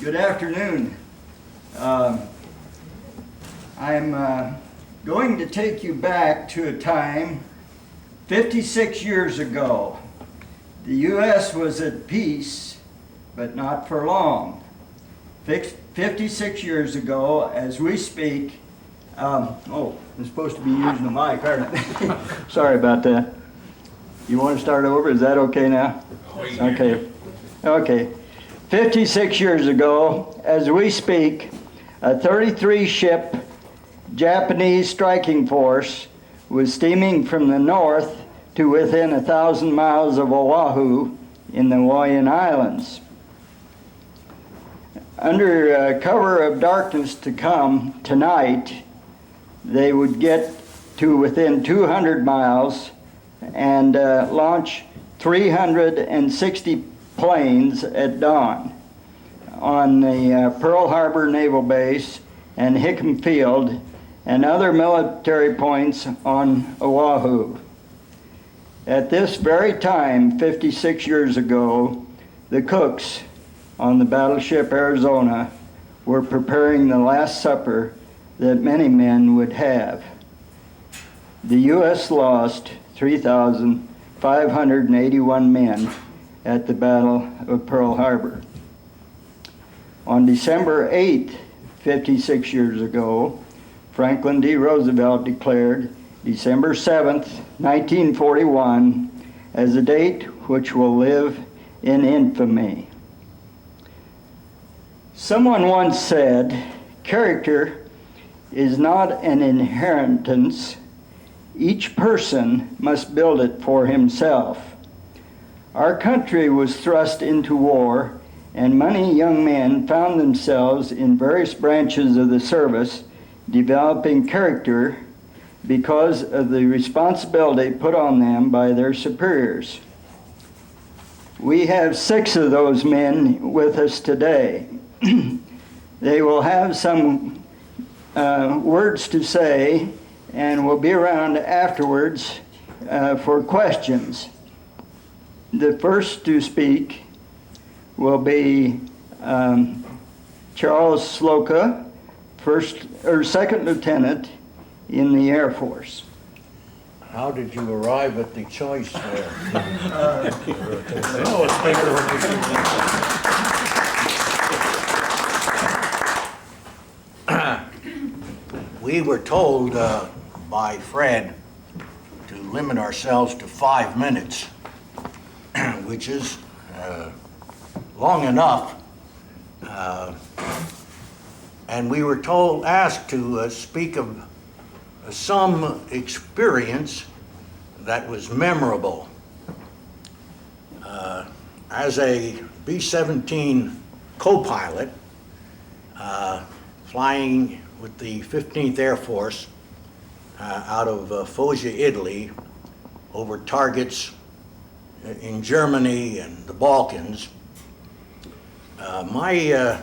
Good afternoon. I'm going to take you back to a time 56 years ago. The U.S. was at peace, but not for long. 56 years ago, as we speak, I'm supposed to be using the mic, aren't I? Sorry about that. You want to start over? Is that okay now? Okay. 56 years ago, as we speak, a 33-ship Japanese striking force was steaming from the north to within 1,000 miles of Oahu in the Hawaiian Islands. Under cover of darkness to come tonight, they would get to within 200 miles and launch 360 planes at dawn on the Pearl Harbor Naval Base and Hickam Field and other military points on Oahu. At this very time, 56 years ago, the cooks on the battleship Arizona were preparing the Last Supper that many men would have. The U.S. lost 3,581 men at the Battle of Pearl Harbor. On December 8th, 56 years ago, Franklin D. Roosevelt declared December 7th, 1941, as a date which will live in infamy. Someone once said, "Character is not an inheritance. Each person must build it for himself." Our country was thrust into war, and many young men found themselves in various branches of the service developing character because of the responsibility put on them by their superiors. We have 6 of those men with us today. They will have some words to say and will be around afterwards for questions. The first to speak will be Charles Sloka, second lieutenant in the Air Force. How did you arrive at the choice there? We were told by Fred to limit ourselves to 5 minutes, which is long enough. And we were asked to speak of some experience that was memorable. As a B-17 co-pilot, flying with the 15th Air Force out of Foggia, Italy, over targets in Germany and the Balkans, my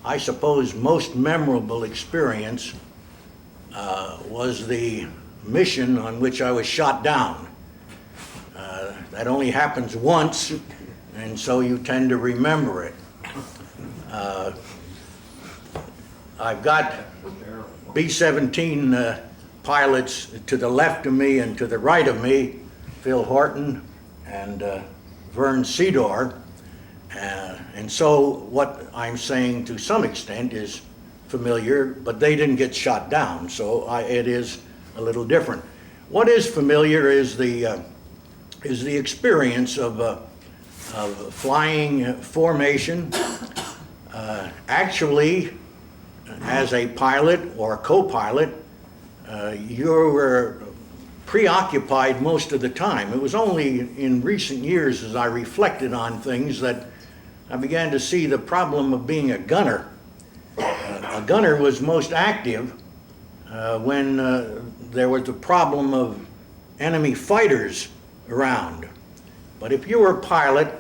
I suppose most memorable experience was the mission on which I was shot down. That only happens once, and so you tend to remember it. I've got B-17 pilots to the left of me and to the right of me, Phil Horton and Vern Cedar. And so what I'm saying to some extent is familiar, but they didn't get shot down, so it is a little different. What is familiar is the experience of flying formation. Actually, as a pilot or a co-pilot, you were preoccupied most of the time. It was only in recent years, as I reflected on things, that I began to see the problem of being a gunner. A gunner was most active when there was a problem of enemy fighters around. But if you were a pilot,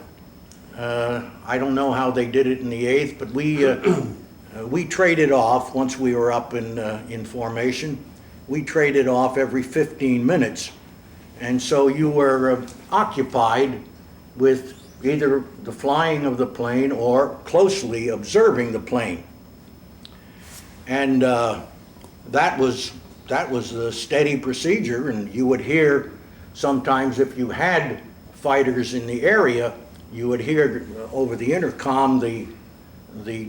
I don't know how they did it in the 8th, but we traded off once we were up in formation. We traded off every 15 minutes. And so you were occupied with either the flying of the plane or closely observing the plane. And that was the steady procedure, and you would hear sometimes if you had fighters in the area, you would hear over the intercom the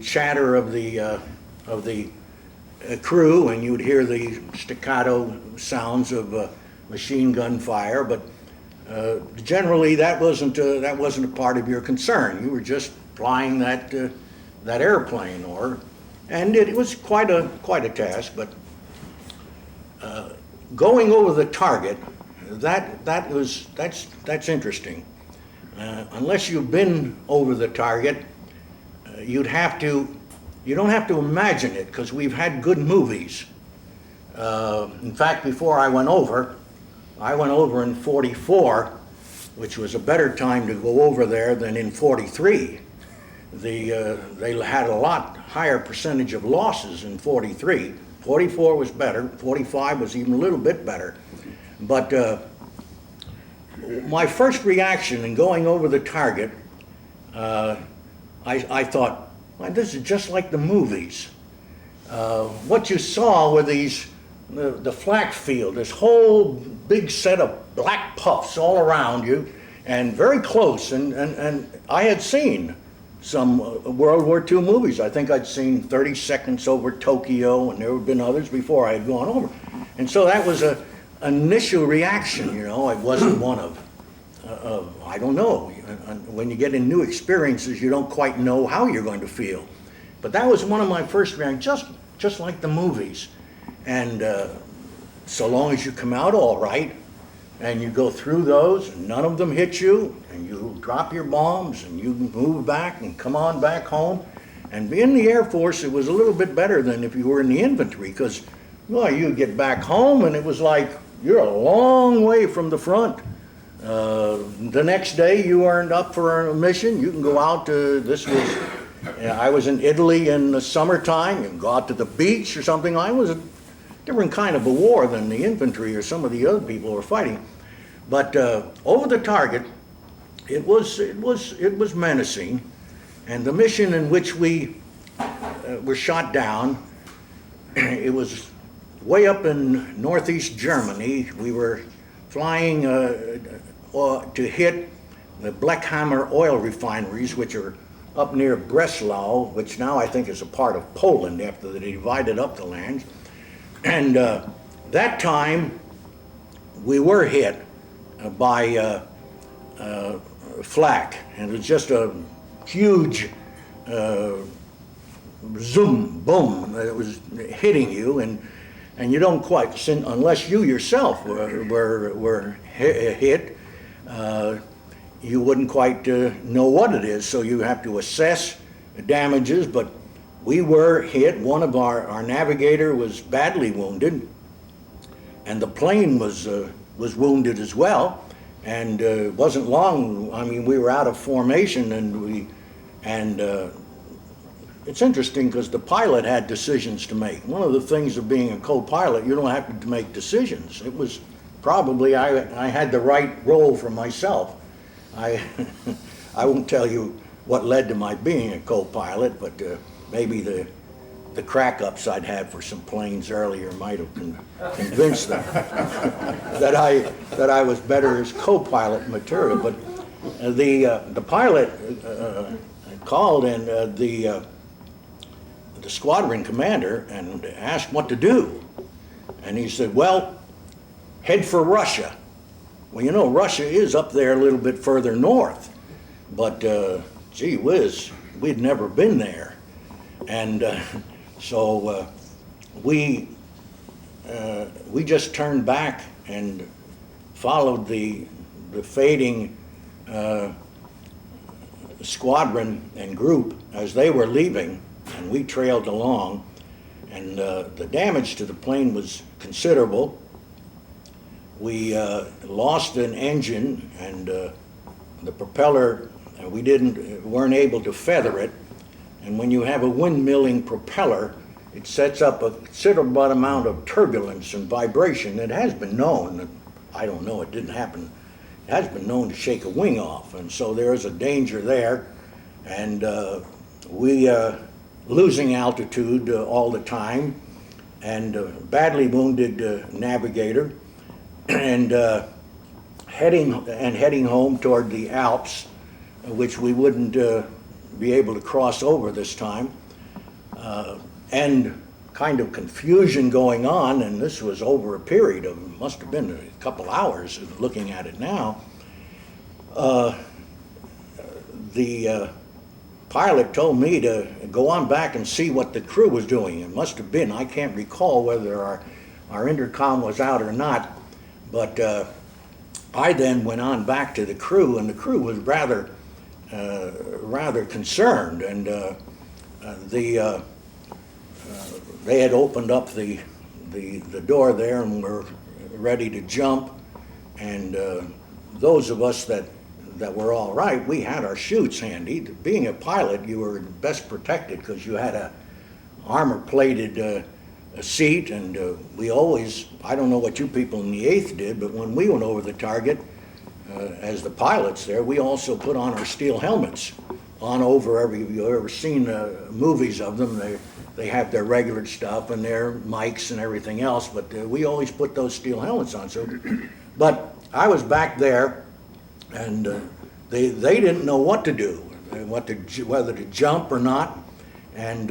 chatter of the crew, and you would hear the staccato sounds of machine gun fire. But generally, that wasn't a part of your concern. You were just flying that airplane, and it was quite a task. But going over the target, that's interesting. Unless you've been over the target, you don't have to imagine it, because we've had good movies. In fact, before I went over in 44, which was a better time to go over there than in 43. They had a lot higher percentage of losses in 43. 44 was better, 45 was even a little bit better. But my first reaction in going over the target, I thought, well, this is just like the movies. What you saw were the flak field, this whole big set of black puffs all around you, and very close. And I had seen some World War II movies. I think I'd seen 30 Seconds Over Tokyo, and there had been others before I had gone over. And so that was an initial reaction, you know. It wasn't one of I don't know. When you get in new experiences, you don't quite know how you're going to feel. But that was one of my first reactions, just like the movies. And so long as you come out all right, and you go through those, and none of them hit you, and you drop your bombs, and you move back and come on back home. And in the Air Force, it was a little bit better than if you were in the infantry, because, well, you get back home, and it was like you're a long way from the front. The next day, you weren't up for a mission. You can go out to, I was in Italy in the summertime, and go out to the beach or something. I was a different kind of a war than the infantry or some of the other people were fighting. But over the target, it was menacing, and the mission in which we were shot down, it was way up in northeast Germany. We were flying to hit the Blechhammer oil refineries, which are up near Breslau, which now I think is a part of Poland after they divided up the land. And that time, we were hit by flak, and it was just a huge zoom, boom, that was hitting you, and you don't quite, unless you yourself were hit, you wouldn't quite know what it is, so you have to assess the damages. But we were hit. One of our navigator was badly wounded, and the plane was wounded as well. And it wasn't long. I mean, we were out of formation, and it's interesting because the pilot had decisions to make. One of the things of being a co-pilot, you don't have to make decisions. It was probably I had the right role for myself. I won't tell you what led to my being a co-pilot, but maybe the crack-ups I'd had for some planes earlier might have convinced them that I was better as co-pilot material. But the pilot called, and the squadron commander, and asked what to do. And he said, well, head for Russia. Well, you know, Russia is up there a little bit further north, but gee whiz, we'd never been there. And so we just turned back and followed the fading squadron and group as they were leaving, and we trailed along. And the damage to the plane was considerable. We lost an engine, and the propeller, we weren't able to feather it. And when you have a windmilling propeller, it sets up a considerable amount of turbulence and vibration. It has been known that, I don't know, it didn't happen has been known to shake a wing off, and so there is a danger there. And we losing altitude all the time, and badly wounded navigator, and heading home toward the Alps, which we wouldn't be able to cross over this time, and kind of confusion going on, and this was over a period of, must have been a couple hours looking at it now. The pilot told me to go on back and see what the crew was doing. It must have been, I can't recall whether our intercom was out or not, but I then went on back to the crew, and the crew was rather concerned, and they had opened up the door there and were ready to jump, and those of us that were all right, we had our chutes handy. Being a pilot, you were best protected because you had a armor-plated seat, and we always, I don't know what you people in the 8th did, but when we went over the target, as the pilots there, we also put on our steel helmets on over you've ever seen movies of them. They have their regular stuff and their mics and everything else, but we always put those steel helmets on. So, but I was back there, and they didn't know what to do, whether to jump or not, and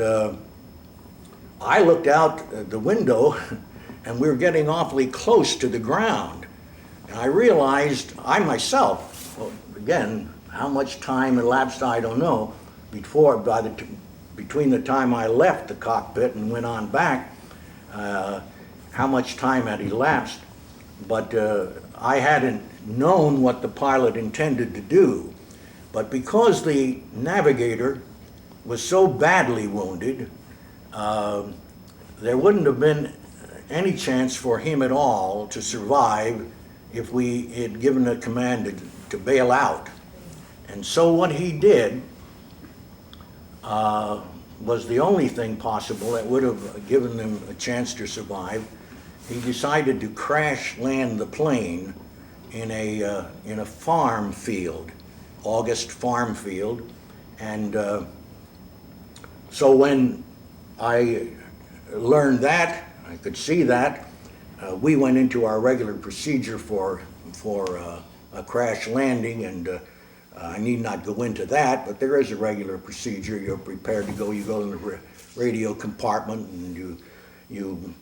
I looked out the window, and we were getting awfully close to the ground, and I realized I myself, well, again, how much time elapsed I don't know between the time I left the cockpit and went on back, how much time had elapsed, but I hadn't known what the pilot intended to do. But because the navigator was so badly wounded, there wouldn't have been any chance for him at all to survive if we had given a command to bail out. And so what he did was the only thing possible that would have given them a chance to survive. He decided to crash land the plane in a farm field, August farm field, and so when I learned that, I could see that, we went into our regular procedure for a crash landing, and I need not go into that, but there is a regular procedure. You're prepared to go. You go in the radio compartment, and you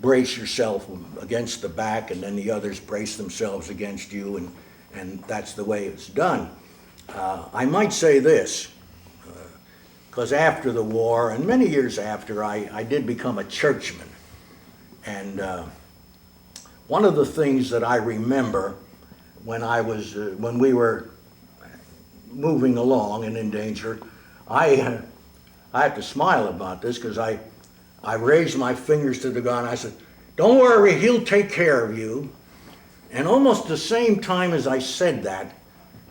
brace yourself against the back, and then the others brace themselves against you, and that's the way it's done. I might say this, because after the war, and many years after, I did become a churchman. And one of the things that I remember when we were moving along and in danger, I have to smile about this, because I raised my fingers to the ground. I said, "Don't worry, he'll take care of you." And almost the same time as I said that,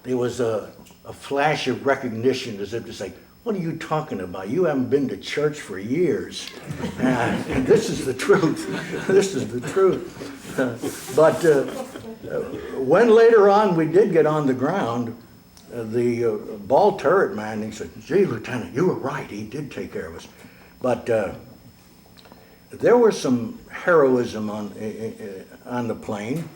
there was a flash of recognition, as if to say, "What are you talking about? You haven't been to church for years." And this is the truth. This is the truth. But when later on we did get on the ground, the ball turret man, he said, "Gee, Lieutenant, you were right. He did take care of us." But there was some heroism on the plane.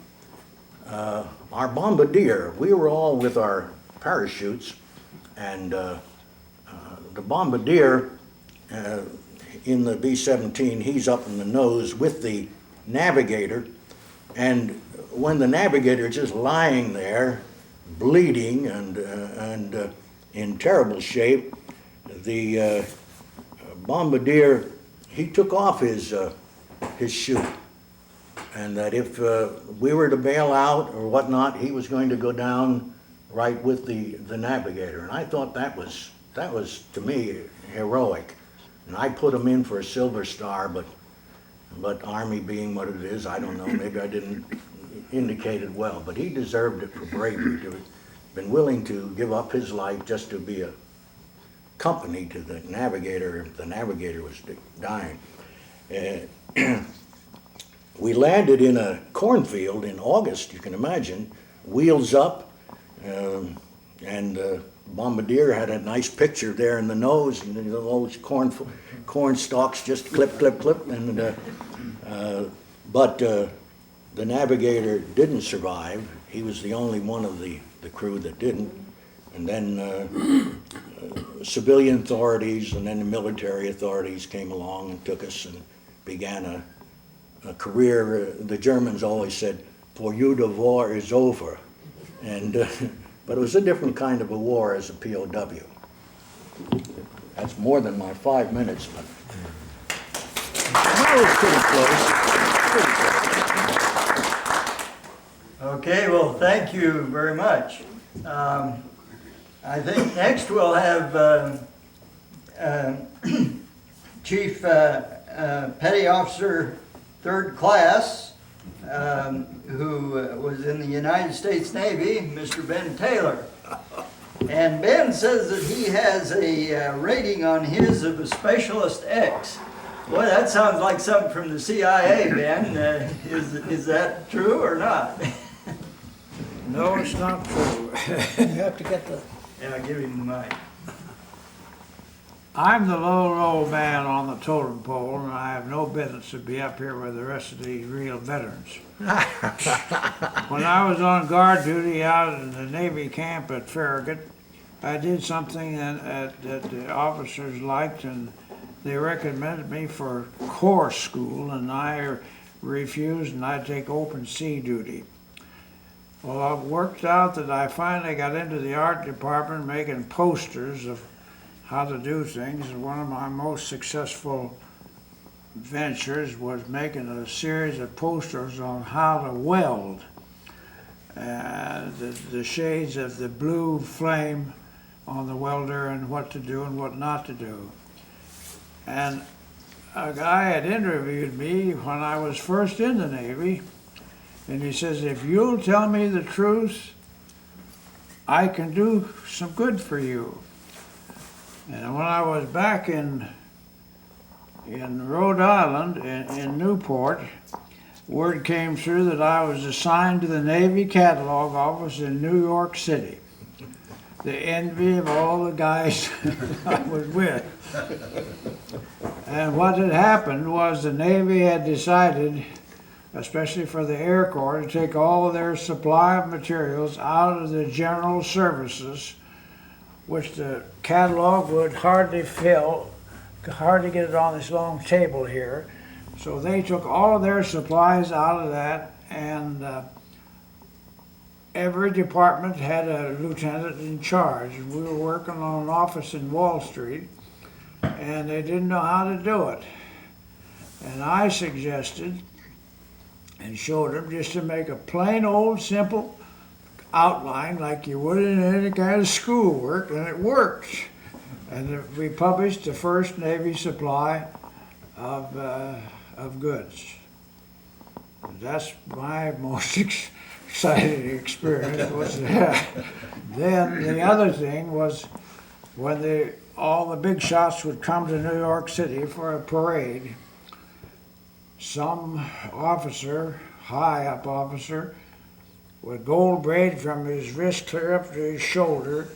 Our bombardier, we were all with our parachutes, and the bombardier in the B-17, he's up in the nose with the navigator, and when the navigator is just lying there, bleeding and in terrible shape, the bombardier, he took off his chute, and that if we were to bail out or whatnot, he was going to go down right with the navigator. And I thought that was to me heroic. And I put him in for a Silver Star, but Army being what it is, I don't know, maybe I didn't indicate it well, but he deserved it for bravery, to have been willing to give up his life just to be a company to the navigator if the navigator was dying. We landed in a cornfield in August, you can imagine, wheels up, and Bombardier had a nice picture there in the nose, and those corn stalks just clip, clip, clip, and but the navigator didn't survive. He was the only one of the crew that didn't. And then civilian authorities and then the military authorities came along and took us and began a career. The Germans always said, "For you the war is over." And but it was a different kind of a war as a POW. That's more than my 5 minutes, but that was pretty close. Okay, well, thank you very much. I think next we'll have Chief Petty Officer 3rd Class, who was in the United States Navy, Mr. Ben Taylor. And Ben says that he has a rating on his of a Specialist X. Boy, that sounds like something from the CIA, Ben. Is that true or not? No, it's not true. You have to get the... Yeah, give him the mic. I'm the low man on the totem pole, and I have no business to be up here with the rest of these real veterans. When I was on guard duty out in the Navy camp at Farragut, I did something that the officers liked, and they recommended me for Corps school, and I refused, and I'd take open sea duty. Well, it worked out that I finally got into the art department making posters of how to do things, and one of my most successful ventures was making a series of posters on how to weld. The shades of the blue flame on the welder and what to do and what not to do. And a guy had interviewed me when I was first in the Navy, and he says, "If you'll tell me the truth, I can do some good for you." And when I was back in Rhode Island, in Newport, word came through that I was assigned to the Navy Catalog Office in New York City. The envy of all the guys I was with. And what had happened was the Navy had decided, especially for the Air Corps, to take all of their supply of materials out of the general services, which the catalog would hardly fill, could hardly get it on this long table here. So they took all of their supplies out of that, and every department had a lieutenant in charge. We were working on an office in Wall Street, and they didn't know how to do it. And I suggested and showed them just to make a plain old simple outline like you would in any kind of schoolwork, and it worked. And we published the first Navy supply of goods. That's my most exciting experience. Was that. Then the other thing was when all the big shots would come to New York City for a parade, some officer, high up officer, with gold braid from his wrist clear up to his shoulder,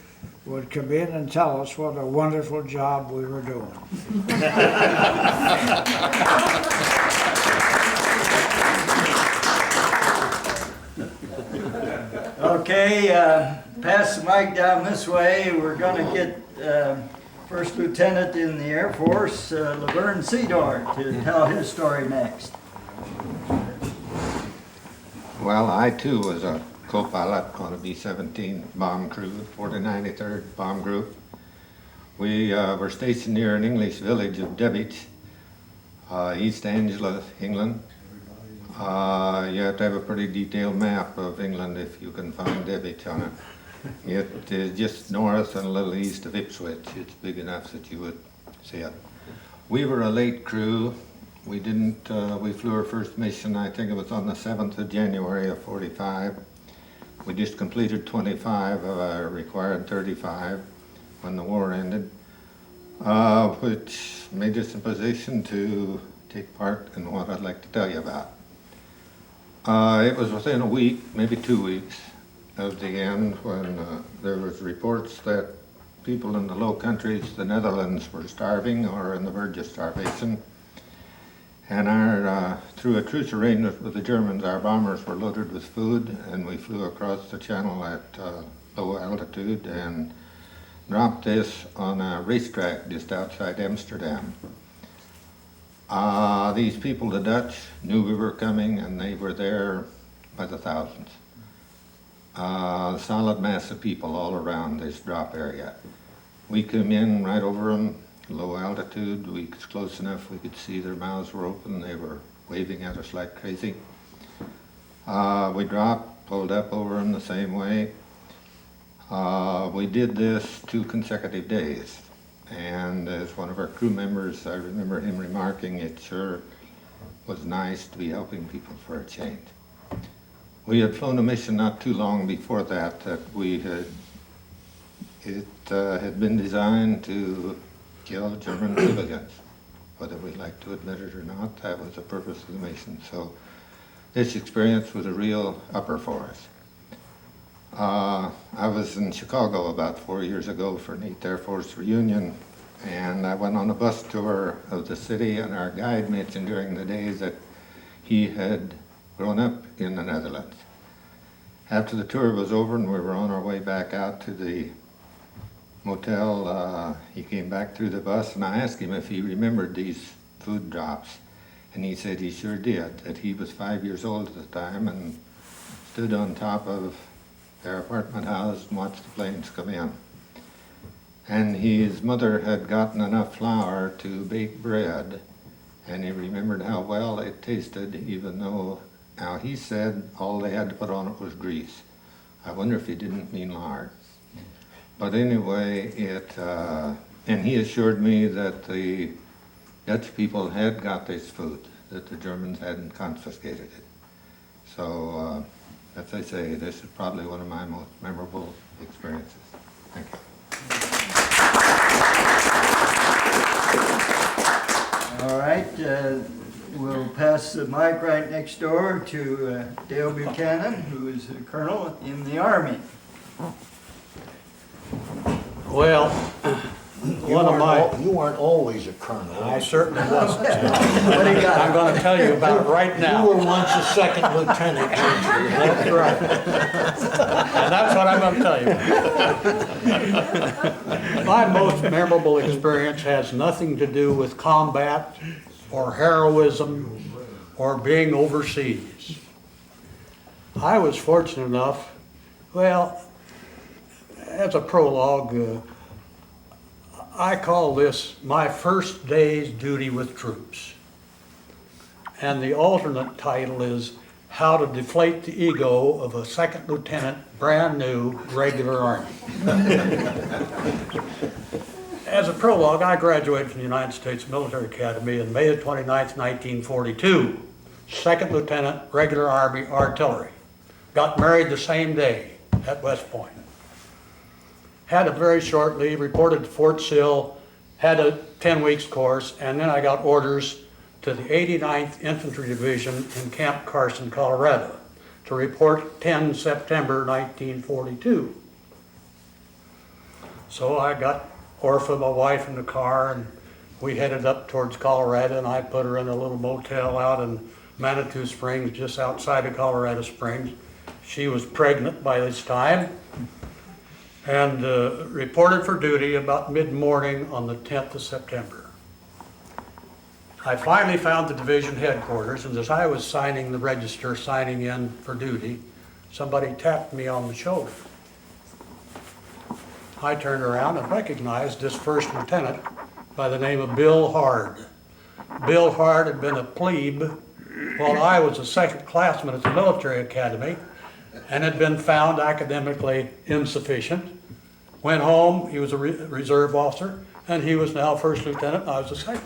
would come in and tell us what a wonderful job we were doing. Okay, pass the mic down this way. We're going to get First Lieutenant in the Air Force, Laverne Cedar, to tell his story next. Well, I too was a co-pilot on a B-17 bomb crew, 4093rd Bomb Group. We were stationed near an English village of Debach, East Anglia, England. You have to have a pretty detailed map of England if you can find Debach on it. It is just north and a little east of Ipswich. It's big enough that you would see it. We were a late crew. We flew our first mission, I think it was on the 7th of January of 45. We just completed 25 of our required 35 when the war ended, which made us in position to take part in what I'd like to tell you about. It was within a week, maybe 2 weeks, of the end when there was reports that people in the Low Countries, the Netherlands, were starving or on the verge of starvation. And through a truce arrangement with the Germans, our bombers were loaded with food, and we flew across the channel at low altitude and dropped this on a racetrack just outside Amsterdam. These people, the Dutch, knew we were coming, and they were there by the thousands. A solid mass of people all around this drop area. We came in right over them, low altitude. We was close enough we could see their mouths were open. They were waving at us like crazy. We dropped, pulled up over them the same way. We did this 2 consecutive days. And as one of our crew members, I remember him remarking, it sure was nice to be helping people for a change. We had flown a mission not too long before that had been designed to kill German civilians. Whether we like to admit it or not, that was the purpose of the mission. So this experience was a real upper for us. I was in Chicago about 4 years ago for an 8th Air Force reunion, and I went on a bus tour of the city, and our guide mentioned during the day that he had grown up in the Netherlands. After the tour was over and we were on our way back out to the motel, he came back through the bus, and I asked him if he remembered these food drops, and he said he sure did, that he was 5 years old at the time and stood on top of their apartment house and watched the planes come in. And his mother had gotten enough flour to bake bread, and he remembered how well it tasted, even though, now he said all they had to put on it was grease. I wonder if he didn't mean lard. But anyway, and he assured me that the Dutch people had got this food, that the Germans hadn't confiscated it. So, as I say, this is probably one of my most memorable experiences. Thank you. All right, we'll pass the mic right next door to Dale Buchanan, who is a colonel in the Army. Well, You weren't always a colonel. I certainly wasn't. What do you got? I'm going to tell you about right You now. were once a second lieutenant, weren't you? That's right. And that's what I'm going to tell you. My most memorable experience has nothing to do with combat or heroism or being overseas. I was fortunate enough, well, as a prologue, I call this my first day's duty with troops. And the alternate title is How to Deflate the Ego of a Second Lieutenant, Brand New, Regular Army. As a prologue, I graduated from the United States Military Academy on May 29, 1942. Second Lieutenant, Regular Army Artillery. Got married the same day at West Point. Had a very short leave, reported to Fort Sill, had a 10 weeks course, and then I got orders to the 89th Infantry Division in Camp Carson, Colorado, to report 10 September 1942. So I got Orpha, my wife, in the car, and we headed up towards Colorado, and I put her in a little motel out in Manitou Springs, just outside of Colorado Springs. She was pregnant by this time, and reported for duty about mid-morning on the 10th of September. I finally found the division headquarters, and as I was signing the register, signing in for duty, somebody tapped me on the shoulder. I turned around and recognized this first lieutenant by the name of Bill Hard. Bill Hard had been a plebe while I was a second classman at the military academy and had been found academically insufficient. Went home, he was a reserve officer, and he was now first lieutenant, and I was a second.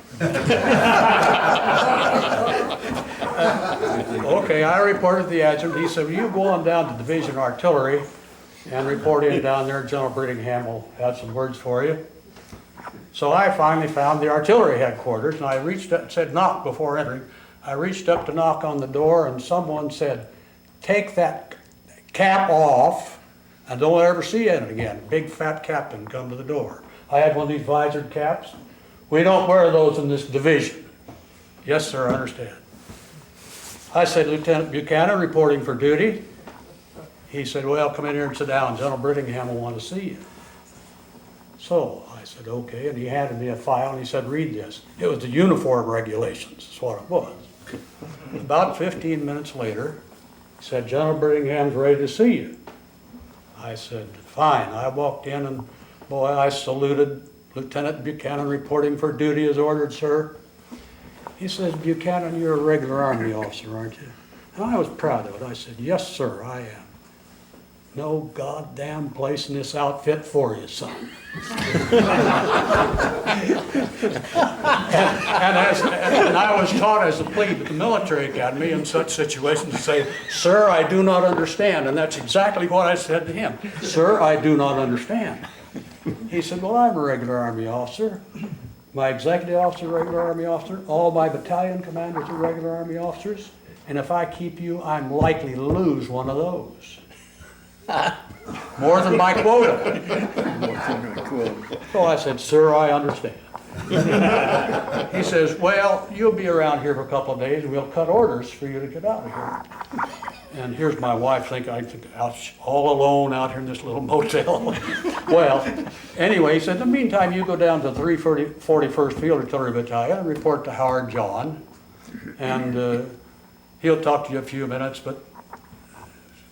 Okay, I reported the adjutant. He said, well, you go on down to Division Artillery and report in down there. General Brittingham will have some words for you. So I finally found the artillery headquarters, and I reached up, said knock before entering. I reached up to knock on the door, and someone said, take that cap off and don't ever see it again. Big fat captain come to the door. I had one of these visored caps. We don't wear those in this division. Yes, sir, I understand. I said, Lieutenant Buchanan, reporting for duty. He said, well, come in here and sit down. General Brittingham will want to see you. So I said, okay, and he handed me a file and he said, read this. It was the uniform regulations, is what it was. About 15 minutes later, he said, General Brittingham's ready to see you. I said, fine. I walked in and, boy, I saluted. Lieutenant Buchanan reporting for duty as ordered, sir. He says, Buchanan, you're a regular Army officer, aren't you? And I was proud of it. I said, yes, sir, I am. No goddamn place in this outfit for you, son. and I was taught as a plebe at the military academy in such situations to say, sir, I do not understand. And that's exactly what I said to him. Sir, I do not understand. He said, well, I'm a regular Army officer. My executive officer, regular Army officer. All my battalion commanders are regular Army officers. And if I keep you, I'm likely to lose one of those. More than my quota. So I said, sir, I understand. He says, well, you'll be around here for a couple of days and we'll cut orders for you to get out of here. And here's my wife thinking I'm all alone out here in this little motel. Well, anyway, he said, in the meantime, you go down to 341st Field Artillery Battalion and report to Howard John. And he'll talk to you a few minutes, but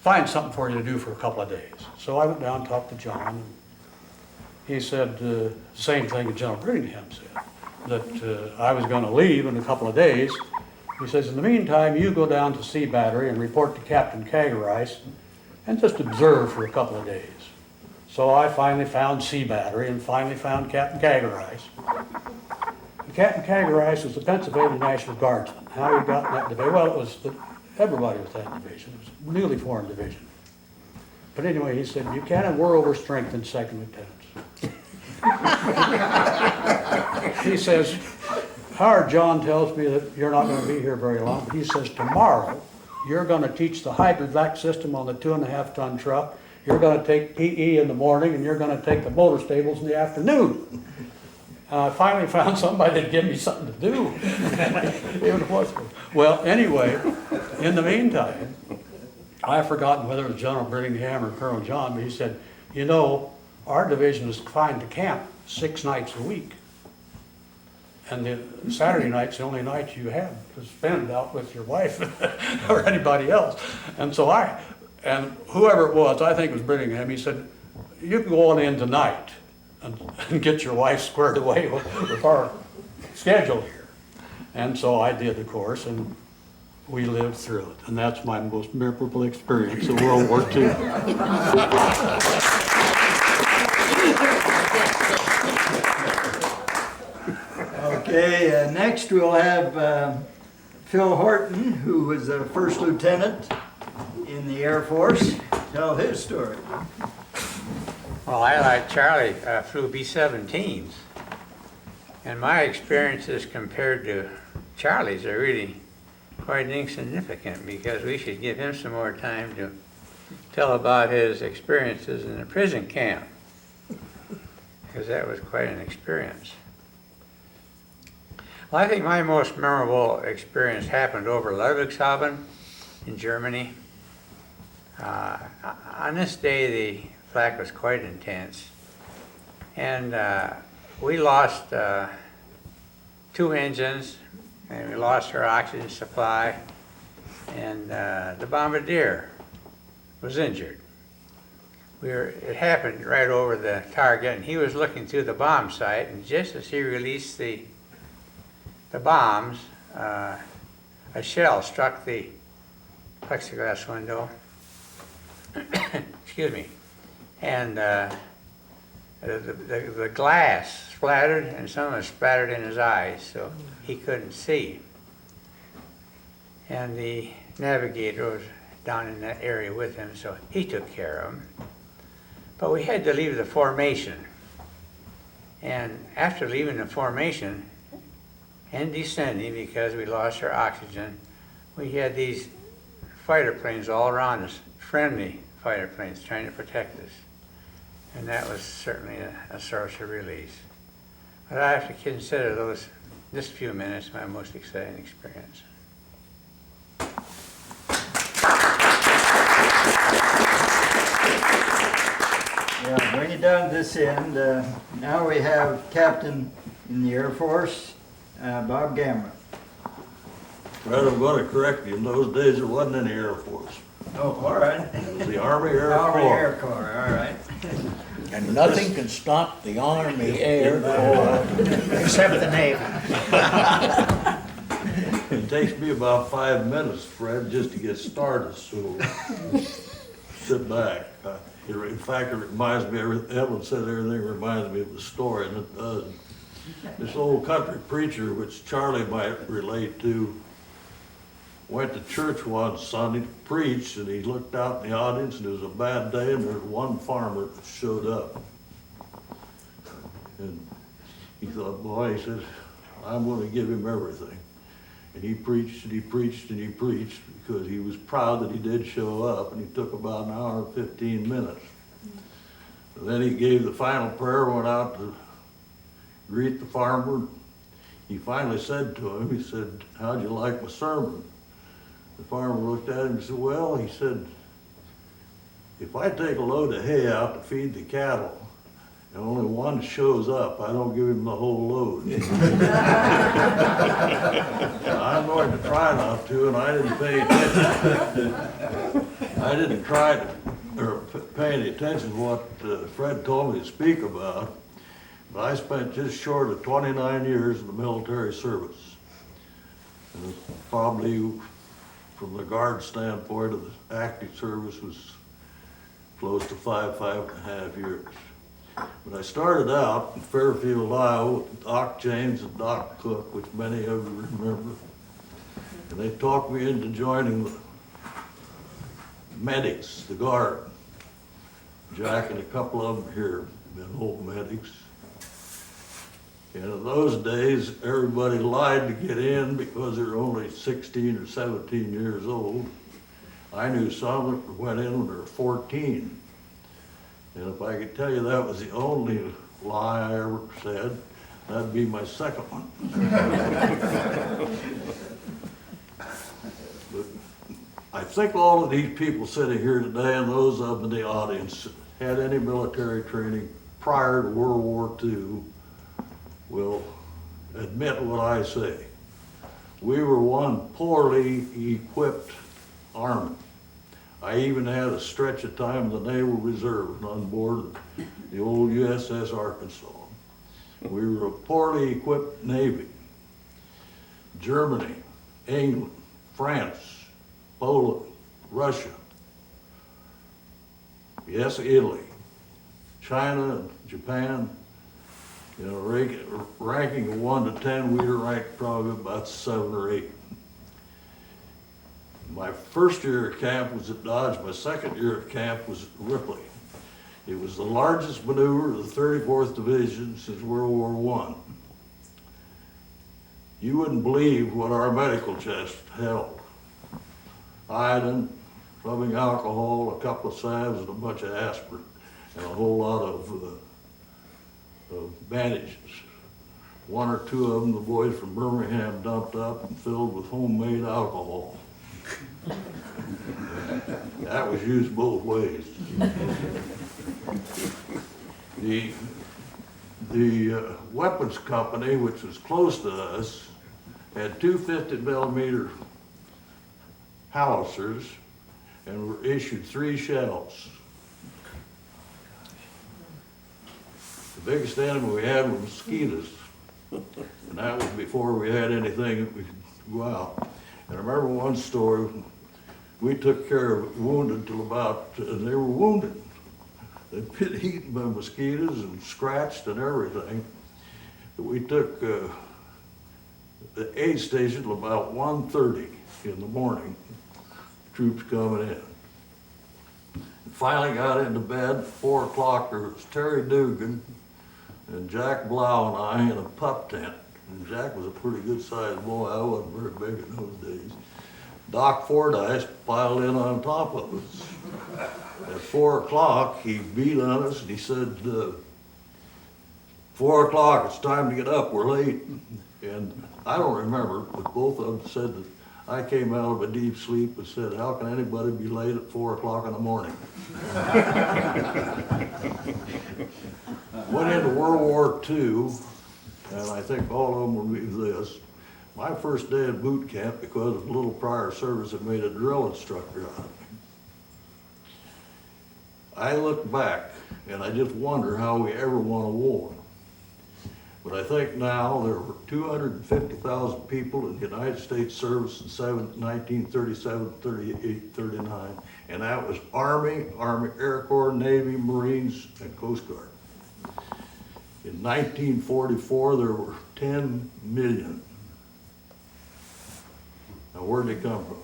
find something for you to do for a couple of days. So I went down and talked to John. He said the same thing that General Brittingham said, that I was going to leave in a couple of days. He says, in the meantime, you go down to Sea Battery and report to Captain Categorization and just observe for a couple of days. So I finally found Sea Battery and finally found Captain Categorization. Captain Categorization was the Pennsylvania National Guardsman. How he got in that division? Well, it was everybody was that division. It was a newly formed division. But anyway, he said, Buchanan, we're overstrengthened in second lieutenants. He says, Howard John tells me that you're not going to be here very long. He says, tomorrow, you're going to teach the hydrovac system on the 2.5-ton truck. You're going to take PE in the morning, and you're going to take the motor stables in the afternoon. I finally found somebody to give me something to do. Well, anyway, in the meantime, I've forgotten whether it was General Brittingham or Colonel John, but he said, you know, our division is confined to camp 6 nights a week. And the Saturday night's the only night you have to spend out with your wife or anybody else. And so and whoever it was, I think it was Brittingham, he said, you can go on in tonight and get your wife squared away with our schedule here. And so I did, of course, and we lived through it. And that's my most memorable experience of World War II. Okay, next we'll have Phil Horton, who was a first lieutenant in the Air Force, tell his story. Well, I, like Charlie, flew B-17s, and my experiences compared to Charlie's are really quite insignificant, because we should give him some more time to tell about his experiences in the prison camp, because that was quite an experience. Well, I think my most memorable experience happened over Ludwigshafen in Germany. On this day, the flak was quite intense, and we lost 2 engines, and we lost our oxygen supply, and the bombardier was injured. It happened right over the target, and he was looking through the bomb sight, and just as he released the bombs, a shell struck the plexiglass window. Excuse me. And the glass splattered, and some of it splattered in his eyes, so he couldn't see. And the navigator was down in that area with him, so he took care of him. But we had to leave the formation. And after leaving the formation and descending, because we lost our oxygen, we had these fighter planes all around us, friendly fighter planes trying to protect us. And that was certainly a source of release. But I have to consider those, this few minutes, my most exciting experience. Yeah, bring it down to this end. Now we have Captain in the Air Force, Bob Gamma. Fred, I'm gonna correct you, in those days there wasn't any Air Force. Oh, all right. It was the Army Air Army Air Corps. Corps, all right. And nothing can stop the Army Air Corps. Except the Navy. It takes me about 5 minutes, Fred, just to get started, so sit back. In fact, it reminds me, Evan said everything reminds me of a story, and it does. This old country preacher, which Charlie might relate to, went to church one Sunday to preach, and he looked out in the audience, and it was a bad day, and there was one farmer that showed up. And he thought, boy, he said, I'm going to give him everything. And he preached, and he preached, and he preached, because he was proud that he did show up, and he took about an hour and 15 minutes. And then he gave the final prayer, went out to greet the farmer. He finally said to him, he said, how'd you like my sermon? The farmer looked at him and said, well, he said, if I take a load of hay out to feed the cattle, and only one shows up, I don't give him the whole load. I'm going to try not to, and I didn't pay attention. I didn't try to, or pay any attention to what Fred told me to speak about, but I spent just short of 29 years in the military service. And probably, from the guard standpoint of the active service, was close to 5.5 years. But I started out in Fairfield, Iowa, with Doc James and Doc Cook, which many of you remember. And they talked me into joining the medics, the guard. Jack and a couple of them here, been old medics. And in those days, everybody lied to get in because they were only 16 or 17 years old. I knew some that went in when they were 14. And if I could tell you that was the only lie I ever said, that'd be my second one. But I think all of these people sitting here today and those of them in the audience had any military training prior to World War II will admit what I say. We were one poorly equipped army. I even had a stretch of time in the Naval Reserve on board the old USS Arkansas. We were a poorly equipped Navy. Germany, England, France, Poland, Russia, yes, Italy, China, Japan. You know, ranking of 1 to 10, we were ranked probably about 7 or 8. My first year at camp was at Dodge. My second year at camp was at Ripley. It was the largest maneuver of the 34th Division since World War I. You wouldn't believe what our medical chest held. Iodine, rubbing alcohol, a couple of salves, and a bunch of aspirin, and a whole lot of bandages. 1 or 2 of them, the boys from Birmingham dumped up and filled with homemade alcohol. That was used both ways. The weapons company, which was close to us, had 2 50mm howitzers and were issued 3 shells. The biggest enemy we had were mosquitoes, and that was before we had anything that we could go out. And I remember one story, we took care of wounded till about, and they were wounded. They'd been eaten by mosquitoes and scratched and everything. We took the aid station till about 1:30 in the morning, troops coming in. And finally got into bed, 4 o'clock, there was Terry Dugan and Jack Blau and I in a pup tent. And Jack was a pretty good sized boy, I wasn't very big in those days. Doc Fordyce piled in on top of us. At 4 o'clock, he beat on us and he said, 4 o'clock, it's time to get up, we're late. And I don't remember, but both of them said that I came out of a deep sleep and said, how can anybody be late at 4 o'clock in the morning? Went into World War II, and I think all of them will be this. My first day at boot camp, because of a little prior service, it made a drill instructor out of me. I look back, and I just wonder how we ever won a war. But I think now there were 250,000 people in the United States service in 1937, 38, 39, and that was Army, Air Corps, Navy, Marines, and Coast Guard. In 1944, there were 10 million. Now, where'd they come from?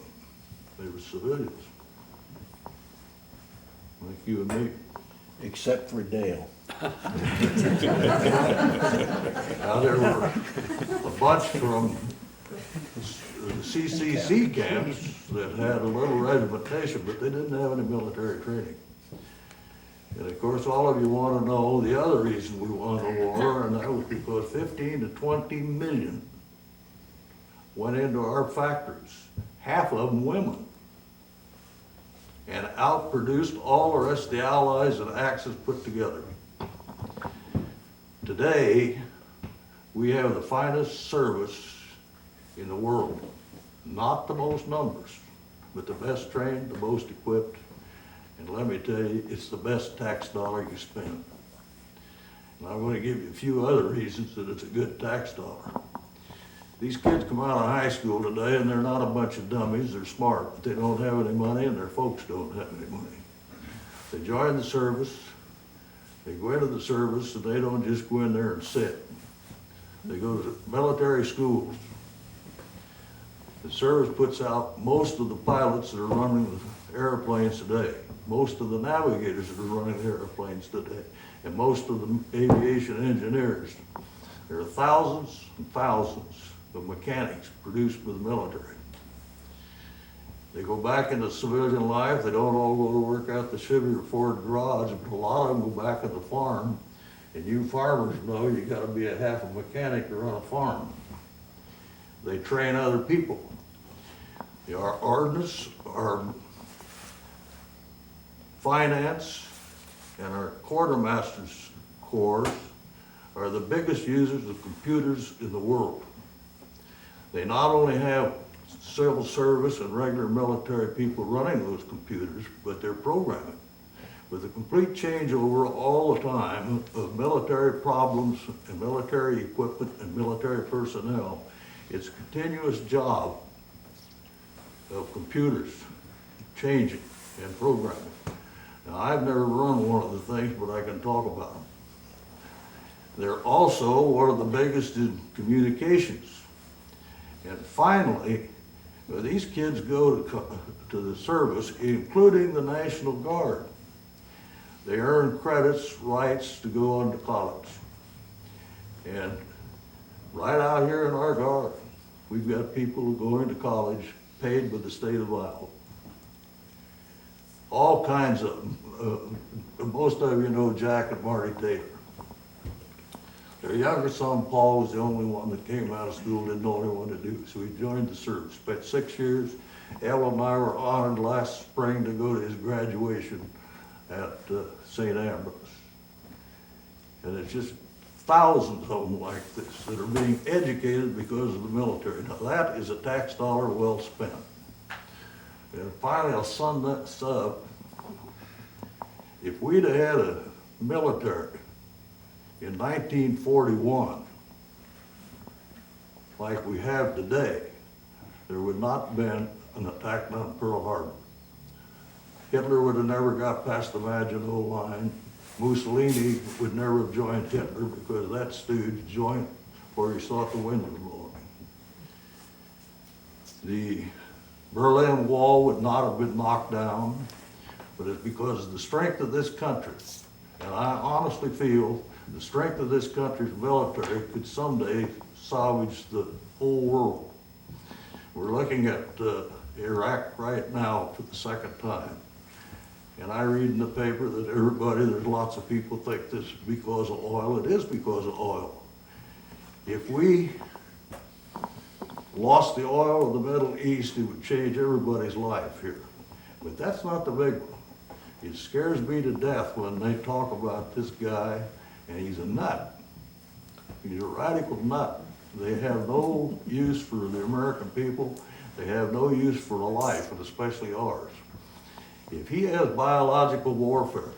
They were civilians, like you and me. Except for Dale. Now, there were a bunch from the CCC camps that had a little regimentation, but they didn't have any military training. And of course, all of you want to know the other reason we won the war, and that was because 15 to 20 million went into our factories, half of them women, and outproduced all the rest of the Allies and Axis put together. Today, we have the finest service in the world. Not the most numbers, but the best trained, the most equipped. And let me tell you, it's the best tax dollar you spend. And I'm going to give you a few other reasons that it's a good tax dollar. These kids come out of high school today and they're not a bunch of dummies, they're smart, but they don't have any money and their folks don't have any money. They join the service, they go into the service and they don't just go in there and sit. They go to military schools. The service puts out most of the pilots that are running the airplanes today, most of the navigators that are running the airplanes today, and most of the aviation engineers. There are thousands and thousands of mechanics produced for the military. They go back into civilian life. They don't all go to work out the Chevy or Ford garage, but a lot of them go back on the farm. And you farmers know you got to be a half a mechanic to run a farm. They train other people. Our ordnance, our finance, and our quartermasters corps are the biggest users of computers in the world. They not only have civil service and regular military people running those computers, but they're programming. With a complete changeover all the time of military problems and military equipment and military personnel, it's a continuous job of computers changing and programming. Now, I've never run one of the things, but I can talk about them. They're also one of the biggest in communications. And finally, these kids go to the service, including the National Guard. They earn credits, rights to go on to college. And right out here in our Guard, we've got people going to college paid by the state of Iowa. All kinds of them. Most of you know Jack and Marty Taylor. Their younger son, Paul, was the only one that came out of school, didn't know what he wanted to do. So he joined the service, spent 6 years. Ella and I were honored last spring to go to his graduation at St. Ambrose. And it's just thousands of them like this that are being educated because of the military. Now that is a tax dollar well spent. And finally, I'll sum this up. If we'd have had a military in 1941, like we have today, there would not have been an attack on Pearl Harbor. Hitler would have never got past the Maginot Line. Mussolini would never have joined Hitler because that stooge joined where he thought the wind was blowing. The Berlin Wall would not have been knocked down, but it's because of the strength of this country. And I honestly feel the strength of this country's military could someday salvage the whole world. We're looking at Iraq right now for the second time. And I read in the paper that there's lots of people think this is because of oil. It is because of oil. If we lost the oil of the Middle East, it would change everybody's life here. But that's not the big one. It scares me to death when they talk about this guy, and he's a nut. He's a radical nut. They have no use for the American people. They have no use for the life, and especially ours. If he has biological warfare,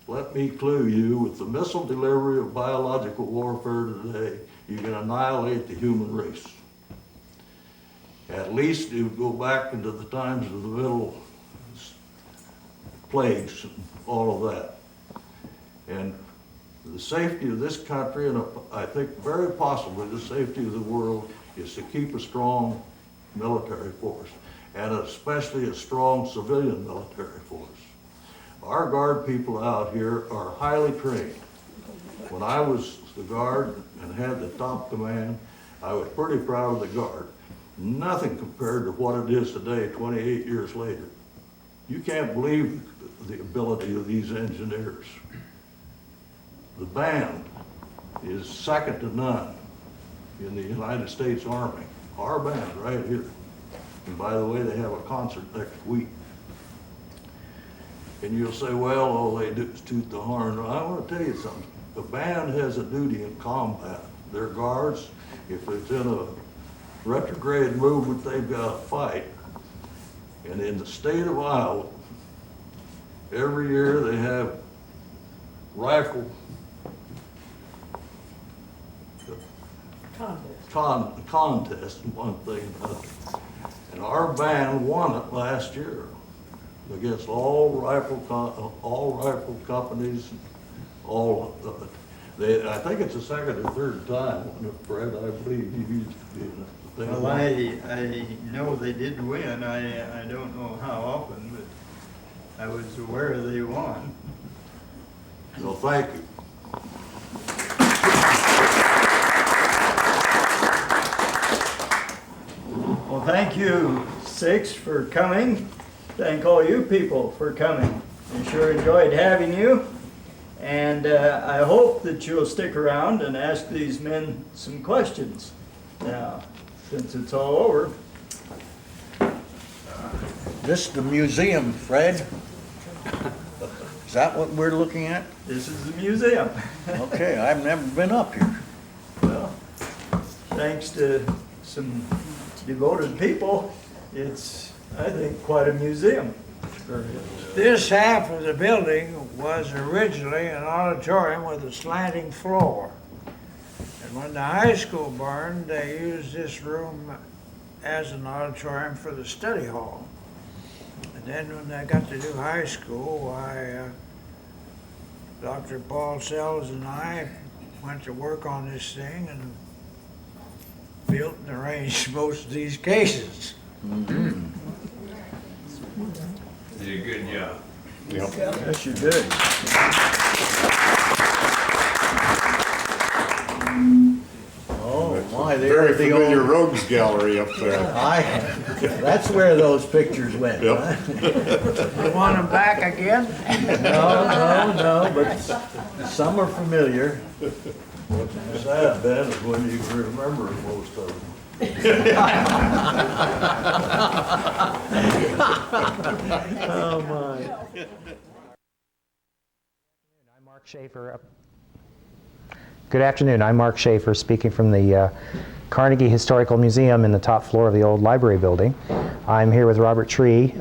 let me clue you, with the missile delivery of biological warfare today, you can annihilate the human race. At least it would go back into the times of the Middle Plagues and all of that. And the safety of this country, and I think very possibly the safety of the world, is to keep a strong military force, and especially a strong civilian military force. Our Guard people out here are highly trained. When I was the Guard and had the top command, I was pretty proud of the Guard. Nothing compared to what it is today, 28 years later. You can't believe the ability of these engineers. The band is second to none in the United States Army. Our band right here. And by the way, they have a concert next week. And you'll say, well, all they do is toot the horn. I want to tell you something. The band has a duty in combat. Their guards, if it's in a retrograde movement, they've got to fight. And in the state of Iowa, every year they have rifle contest, one thing. And our band won it last year against all rifle companies, all of it. I think it's the second or third time, Fred, I believe you used to be in the thing. Well, I know they did win. I don't know how often, but I was aware they won. So thank you. Well, thank you, Six, for coming. Thank all you people for coming. I sure enjoyed having you. And I hope that you'll stick around and ask these men some questions now, since it's all over. This is the museum, Fred. Is that what we're looking at? This is the museum. Okay, I've never been up here. Well, thanks to some devoted people, it's, I think, quite a museum. This half of the building was originally an auditorium with a slanting floor. And when the high school burned, they used this room as an auditorium for the study hall. And then when I got to do high school, Dr. Paul Sells and I went to work on this thing and built and arranged most of these cases. Mm-hmm. Did a good job. Yes, you did. Oh, my, Very there's the familiar old... rogues gallery up there. That's where those pictures went, huh? You want them back again? No, but some are familiar. What's sad, Ben, is when you can remember most of them. Oh, my. I'm Mark Schaefer. Good afternoon. I'm Mark Schaefer, speaking from the Carnegie Historical Museum in the top floor of the old library building. I'm here with Robert Tree,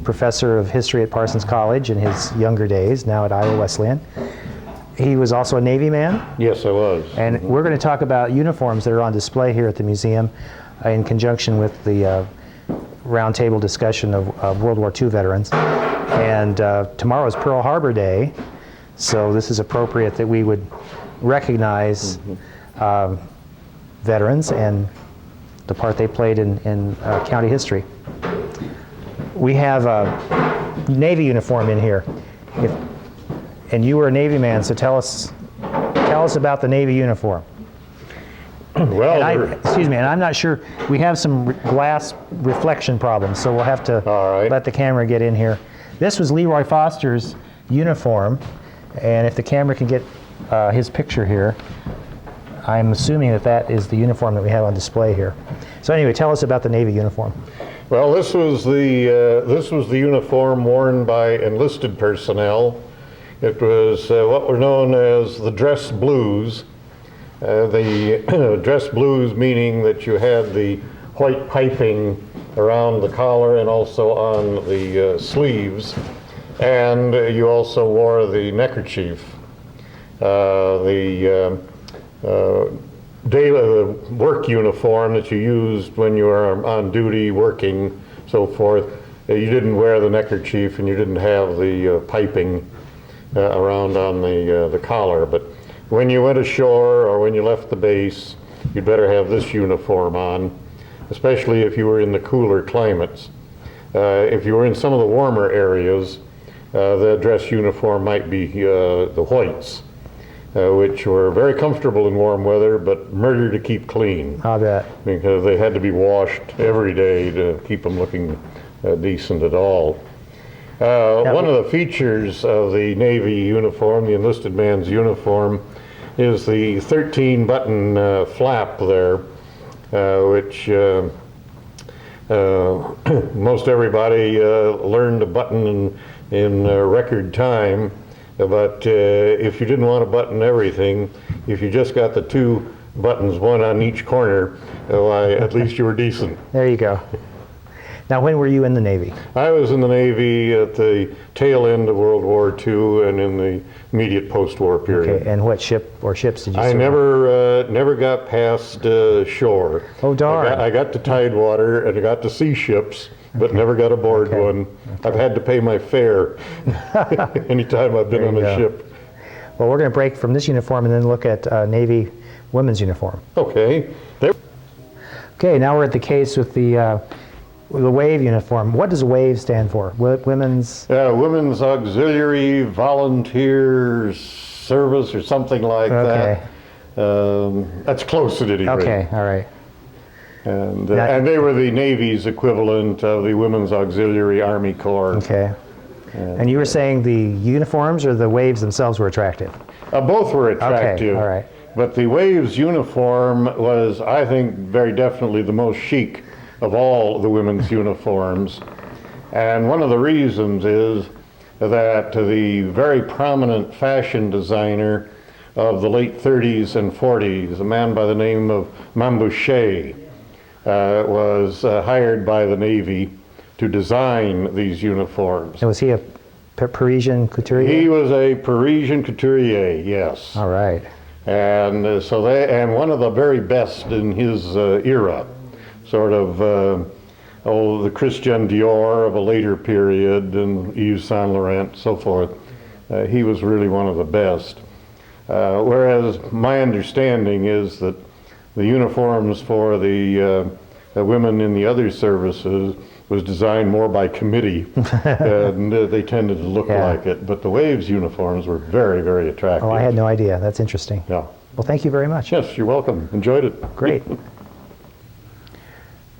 professor of history at Parsons College in his younger days, now at Iowa Wesleyan. He was also a Navy man. Yes, I was. And we're going to talk about uniforms that are on display here at the museum in conjunction with the roundtable discussion of World War II veterans. And tomorrow is Pearl Harbor Day, so this is appropriate that we would recognize veterans and the part they played in county history. We have a Navy uniform in here. And you were a Navy man, so tell us about the Navy uniform. Well, Excuse me, and I'm not sure, we have some glass reflection problems, so we'll have to All right. let the camera get in here. This was Leroy Foster's uniform, and if the camera can get his picture here, I'm assuming that that is the uniform that we have on display here. So anyway, tell us about the Navy uniform. Well, this was the uniform worn by enlisted personnel. It was what were known as the dress blues. The dress blues meaning that you had the white piping around the collar and also on the sleeves, and you also wore the neckerchief. The daily work uniform that you used when you were on duty working, so forth, you didn't wear the neckerchief and you didn't have the piping around on the collar. But when you went ashore or when you left the base, you'd better have this uniform on, especially if you were in the cooler climates. If you were in some of the warmer areas, the dress uniform might be the whites, which were very comfortable in warm weather, but murder to keep clean. I bet. Because they had to be washed every day to keep them looking decent at all. One of the features of the Navy uniform, the enlisted man's uniform, is the 13-button flap there, which most everybody learned to button in record time. But if you didn't want to button everything, if you just got the 2 buttons, one on each corner, why, at least you were decent. There you go. Now, when were you in the Navy? I was in the Navy at the tail end of World War II and in the immediate post-war period. Okay, and what ship or ships did you I serve? never got past shore. Oh, darn. I got to Tidewater and I got to sea ships, but never got aboard one. I've had to pay my fare anytime I've been on a ship. Well, we're going to break from this uniform and then look at Navy women's uniform. Okay. Okay, now we're at the case with the WAVE uniform. What does WAVE stand for? Women's? Women's Auxiliary Volunteer Service or something like that. That's close at any rate. Okay, all right. And they were the Navy's equivalent of the Women's Auxiliary Army Corps. Okay. And you were saying the uniforms or the WAVEs themselves were attractive? Both were attractive. Okay, all right. But the WAVE's uniform was, I think, very definitely the most chic of all the women's uniforms. And one of the reasons is that the very prominent fashion designer of the late 30s and 40s, a man by the name of Mambouche, was hired by the Navy to design these uniforms. And was he a Parisian couturier? He was a Parisian couturier, yes. All right. And and one of the very best in his era, sort of the Christian Dior of a later period, and Yves Saint Laurent, so forth. He was really one of the best. Whereas my understanding is that the uniforms for the women in the other services was designed more by committee, and they tended to look like it. But the WAVE's uniforms were very, very attractive. Oh, I had no idea. That's interesting. Yeah. Well, thank you very much. Yes, you're welcome. Enjoyed it. Great.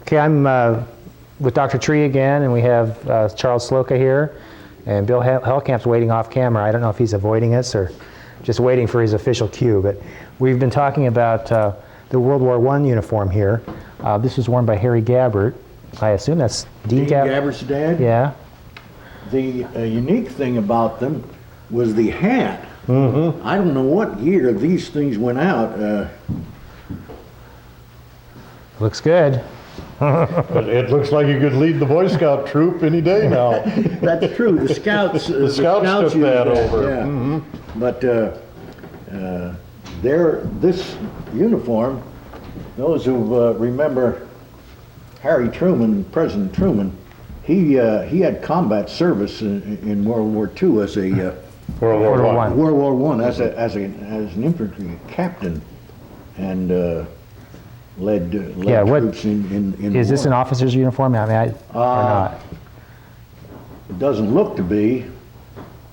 Okay, I'm with Dr. Tree again, and we have Charles Sloka here, and Bill Hellcamp's waiting off camera. I don't know if he's avoiding us or just waiting for his official cue, but we've been talking about the World War I uniform here. This was worn by Harry Gabbert. I assume that's Dean Gabbert's dad? Yeah. The unique thing about them was the hat. Mm-hmm. I don't know what year these things went out. Looks good. But it looks like you could lead the Boy Scout troop any day now. That's true. The scouts. The scouts took used that over. Yeah. Mm-hmm. But this uniform, those who remember Harry Truman, President Truman, he had combat service in World War II as a World War I. World War I as an infantry captain, and led troops in Is this war. an officer's uniform? I mean, or not? It doesn't look to be,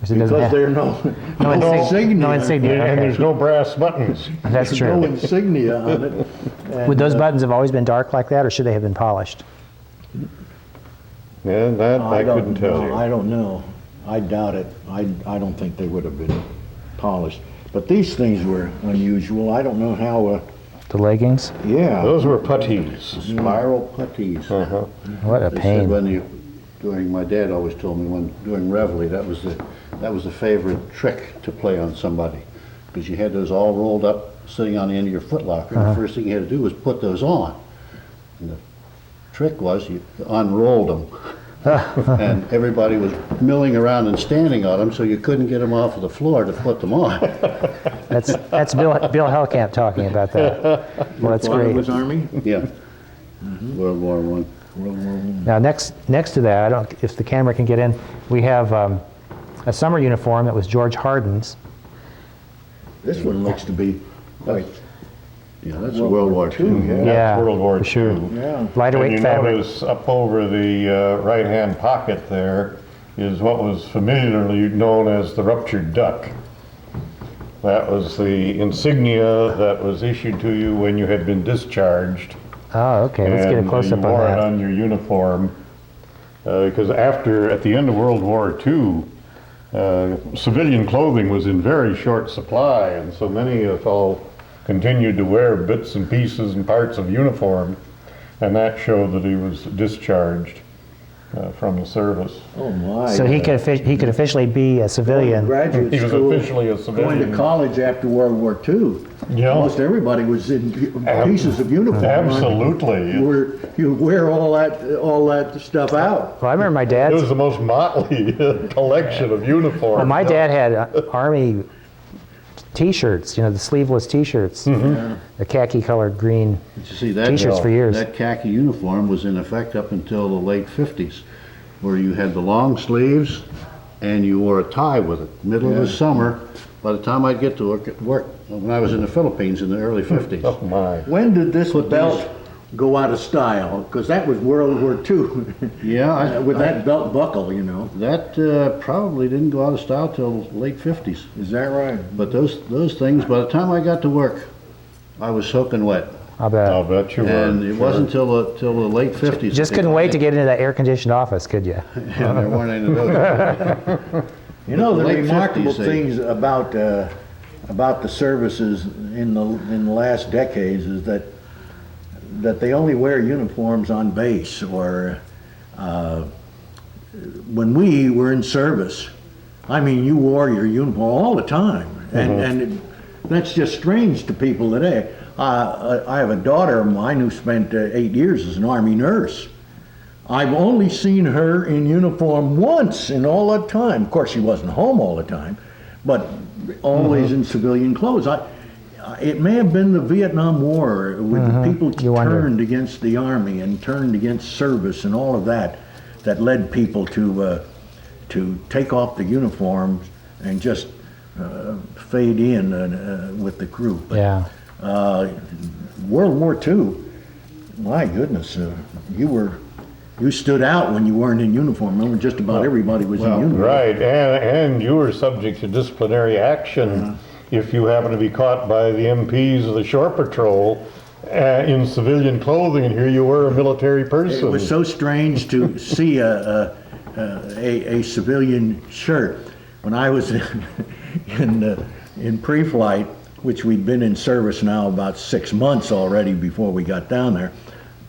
Because it doesn't because have- there are no insignia. No insignia. And Okay. there's no brass buttons. That's no true. insignia on it. And, Would those buttons have always been dark like that, or should they have been polished? Yeah, that I couldn't tell you. I don't know. I doubt it. I don't think they would have been polished. But these things were unusual. I don't know how, The leggings? yeah. Those were puttees. Spiral puttees. Uh-huh. What a They said pain. my dad always told me when doing reveille, that was the favorite trick to play on somebody. Because you had those all rolled up, sitting on the end of your footlocker, and the first thing you had to do was put those on. And the trick was you unrolled them. And everybody was milling around and standing on them, so you couldn't get them off of the floor to put them on. That's Bill Hellkamp talking about that. Well, that's Father great. was Army? Yeah. World War I. World War I. Now, next to that, I don't, if the camera can get in, we have a summer uniform that was George Harden's. This one looks to be, like, Yeah, that's World War II. yeah. Yeah, World War for sure. II. Yeah. Lighter And weight you fabric. notice up over the right-hand pocket there is what was familiarly known as the ruptured duck. That was the insignia that was issued to you when you had been discharged. Oh, okay, let's get a And close-up you on wore it that. on your uniform. Because at the end of World War II, civilian clothing was in very short supply, and so many of all continued to wear bits and pieces and parts of uniform, and that showed that he was discharged from the service. Oh, my. So he could officially be a civilian. Graduate He was school, officially a going civilian. to college after World War II. Yeah. Almost everybody was in pieces of uniform. Absolutely. You wear all that stuff out. Well, I remember my It dad's. was the most motley collection of uniforms. Well, my dad had Army T-shirts, the sleeveless T-shirts, the khaki-colored green You see, that T-shirts for years. That khaki uniform was in effect up until the late 50s, where you had the long sleeves and you wore a tie with it. Middle of the summer, by the time I'd get to work when I was in the Philippines in the early 50s. Oh, my. When did this Put belt these- go out of style? Because that was World War II. Yeah, With that belt buckle, that probably didn't go out of style till late 50s. Is that right? But those things, by the time I got to work, I was soaking wet. I'll bet. I'll bet you were. And it wasn't till the late 50s. Just couldn't wait to get into that air-conditioned office, could you? And there weren't any of those. The Late remarkable 50s, they- things about the services in the last decades is that they only wear uniforms on base, or when we were in service, I mean, you wore your uniform all the time, and that's just strange to people today. I have a daughter of mine who spent 8 years as an Army nurse. I've only seen her in uniform once in all that time. Of course, she wasn't home all the time, but always in civilian clothes. It may have been the Vietnam War, with the people You wonder. turned against the Army and turned against service and all of that, that led people to take off the uniforms and just fade in with the crew. But, Yeah. World War II, my goodness, you stood out when you weren't in uniform. Remember, just about everybody was in uniform. Right, and you were subject to disciplinary action if you happen to be caught by the MPs of the Shore Patrol in civilian clothing, and here you were, a military person. It was so strange to see a civilian shirt. When I was in pre-flight, which we'd been in service now about 6 months already before we got down there,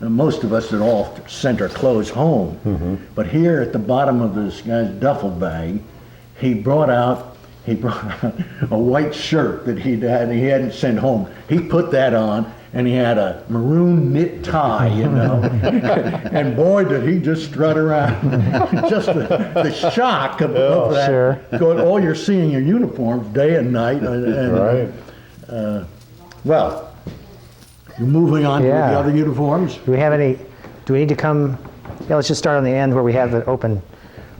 most of us had all sent our clothes home. But here at the bottom of this guy's duffel bag, he brought out a white shirt that he hadn't sent home. He put that on, and he had a maroon knit tie, and boy, did he just strut around. Just the shock of that. Sure. All you're seeing your uniforms day and night. Right. Well, moving on to Yeah. the other uniforms. Do we need to come, let's just start on the end where we have the open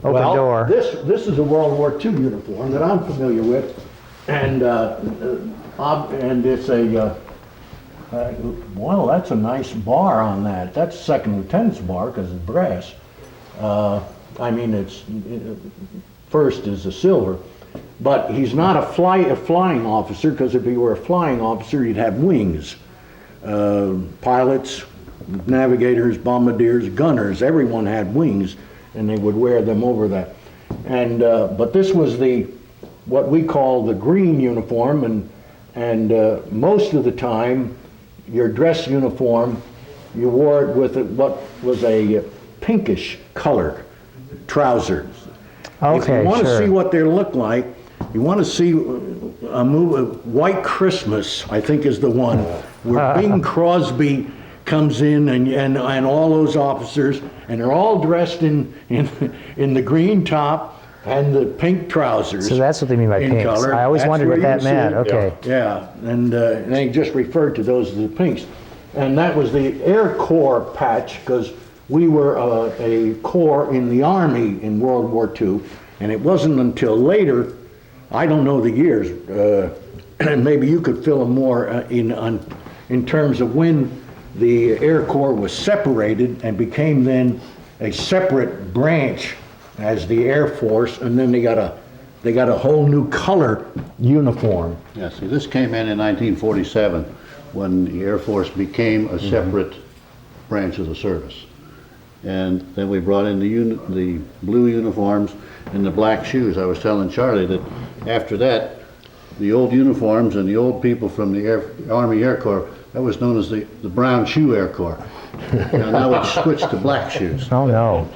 door. This is a World War II uniform that I'm familiar with, and it's well, that's a nice bar on that. That's second lieutenant's bar because it's brass. I mean, first is a silver, but he's not a flying officer, because if he were a flying officer, he'd have wings. Pilots, navigators, bombardiers, gunners, everyone had wings, and they would wear them over that. But this was what we call the green uniform, and most of the time, your dress uniform, you wore it with what was a pinkish color trousers. Okay, if you want to sure. see what they look like, you want to see a movie, White Christmas, I think is the one, where Bing Crosby comes in and all those officers, and they're all dressed in the green top and the pink trousers. So that's what they mean by in pinks. color. I always That's wondered where what that you see meant. it. Okay. Yeah, and they just referred to those as the pinks. And that was the Air Corps patch, because we were a corps in the Army in World War II, and it wasn't until later, I don't know the years, and maybe you could fill in more in terms of when the Air Corps was separated and became then a separate branch as the Air Force, and then they got a whole new color uniform. Yeah, see, this came in 1947, when the Air Force became a separate branch of the service. And then we brought in the blue uniforms and the black shoes. I was telling Charlie that after that, the old uniforms and the old people from the Army Air Corps, that was known as the Brown Shoe Air Corps. Now it's switched to black shoes. Oh, no.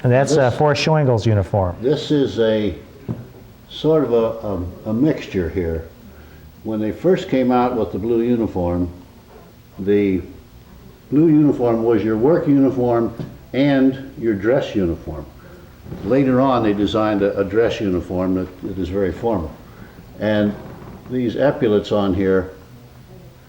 And that's Forrest Schoengel's uniform. This is a sort of a mixture here. When they first came out with the blue uniform was your work uniform and your dress uniform. Later on, they designed a dress uniform that is very formal. And these epaulets on here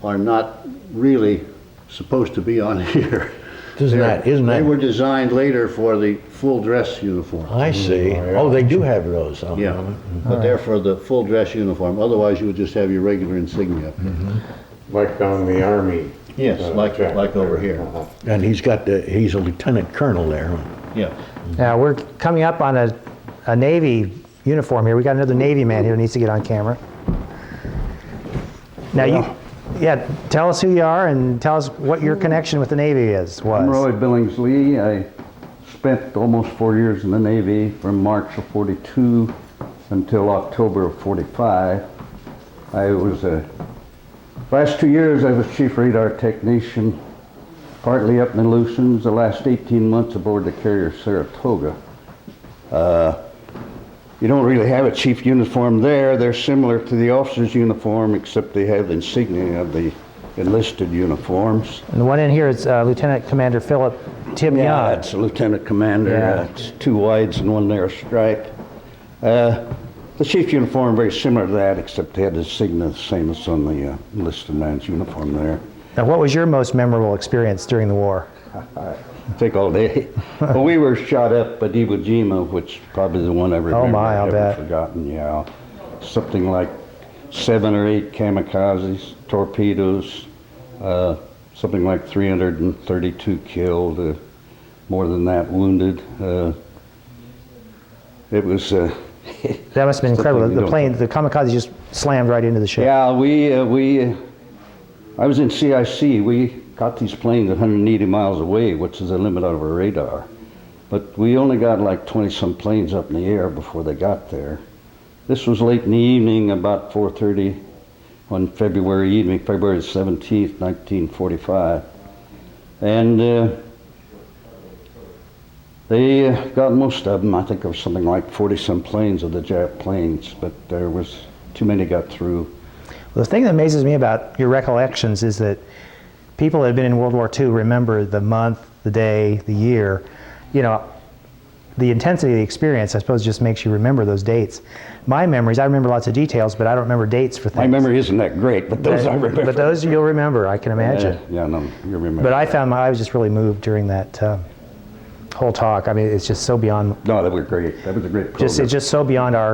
are not really supposed to be on here. Isn't that? They were designed later for the full dress uniform. I see. Oh, they do have those. Huh? Yeah, but they're for the full dress uniform. Otherwise, you would just have your regular insignia. Like on the Army. Yes, like over here. And he's a lieutenant colonel there. Huh? Yeah. Now, we're coming up on a Navy uniform here. We got another Navy man here who needs to get on camera. Now, tell us who you are and tell us what your connection with the Navy was. I'm Roy Billingsley. I spent almost 4 years in the Navy from March of '42 until October of '45. I was last 2 years I was chief radar technician, partly up in the Aleutians, the last 18 months aboard the carrier Saratoga. You don't really have a chief uniform there. They're similar to the officer's uniform, except they have the insignia of the enlisted uniforms. And the one in here is Lieutenant Commander Philip Tim Yeah, Young. that's a lieutenant commander. Yeah. It's two wides and one narrow stripe. The chief uniform very similar to that, except they had the insignia the same as on the enlisted man's uniform there. Now, what was your most memorable experience during the war? Take all day. Well, we were shot up at Iwo Jima, which is probably the one I remember I'll bet. forgotten. Yeah, something like 7 or 8 kamikazes, torpedoes, something like 332 killed, more than that wounded. It was. That must have been incredible. The plane, the kamikaze just slammed right into the ship. Yeah, I was in CIC. We got these planes 180 miles away, which is the limit of our radar. But we only got like 20-some planes up in the air before they got there. This was late in the evening, about 4:30 on February evening, February 17th, 1945. And they got most of them. I think there was something like 40-some planes of the Jap planes, but there was too many got through. Well, the thing that amazes me about your recollections is that people that have been in World War II remember the month, the day, the year. You know, the intensity of the experience, I suppose, just makes you remember those dates. My memories, I remember lots of details, but I don't remember dates for things. My memory isn't that great, but those I remember. But those you'll remember, I can imagine. Yeah, no, you remember. But I was just really moved during that whole talk. I mean, it's just so beyond. No, that was great. That was a great program. It's just so beyond our.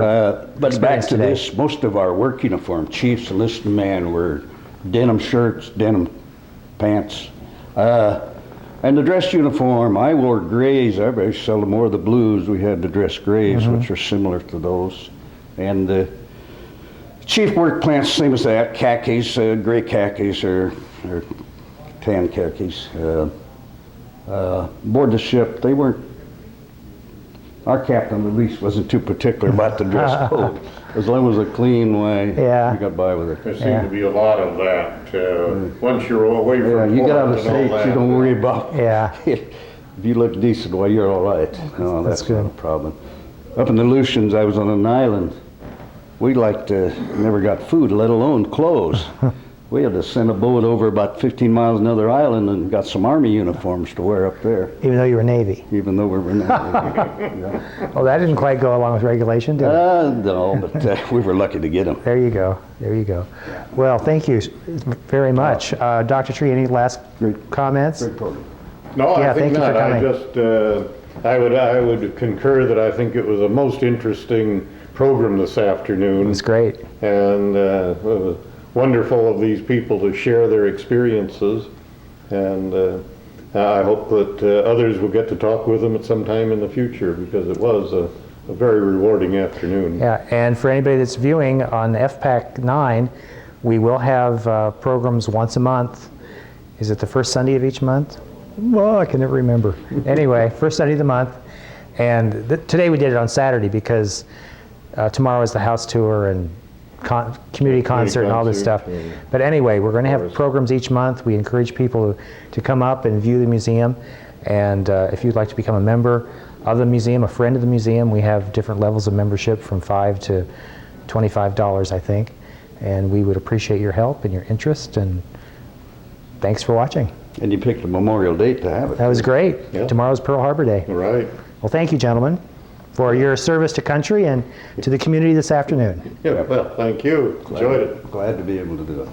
But back to today. this, most of our work uniform, chiefs, enlisted men, were denim shirts, denim pants. And the dress uniform, I wore grays. I very seldom wore the blues. We had the dress grays, which are similar to those. And the chief work pants, same as that, khakis, gray khakis or tan khakis. Aboard the ship, they weren't Our captain at least wasn't too particular about the dress code. As long as it was a clean way, Yeah. we got by with it. There seemed to be a lot of that. Once you're away Yeah, from you get out of Portland and all state, you that, don't worry about. Yeah. If you look decent, well, you're all right. No, That's that's not a good. problem. Up in the Aleutians, I was on an island. We never got food, let alone clothes. We had to send a boat over about 15 miles another island and got some Army uniforms to wear up there, Even though you were Navy. even though we were not. Well, that didn't quite go along with regulation, did it? No, but we were lucky to get them. There you go. There you go. Well, thank you very much. Dr. Tree, any last comments? Great program. No, Yeah, I think thank you for not. I coming. just, I would concur that I think it was a most interesting program this afternoon. It was great. And it was wonderful of these people to share their experiences. And I hope that others will get to talk with them at some time in the future, because it was a very rewarding afternoon. Yeah, and for anybody that's viewing on FPAC 9, we will have programs once a month. Is it the first Sunday of each month? Well, I can never remember. Anyway, first Sunday of the month. And today we did it on Saturday because tomorrow is the house tour and community concert and all this stuff. Yeah. But anyway, we're going to have programs each month. We encourage people to come up and view the museum. And if you'd like to become a member of the museum, a friend of the museum, we have different levels of membership from $5 to $25, I think. And we would appreciate your help and your interest. And thanks for watching. And you picked a Memorial date to have it. That was great. Yeah. Tomorrow's Pearl Harbor Day. All right. Well, thank you, gentlemen, for your service to country and to the community this afternoon. Yeah, well, thank you. Enjoyed it. Glad to be able to do it.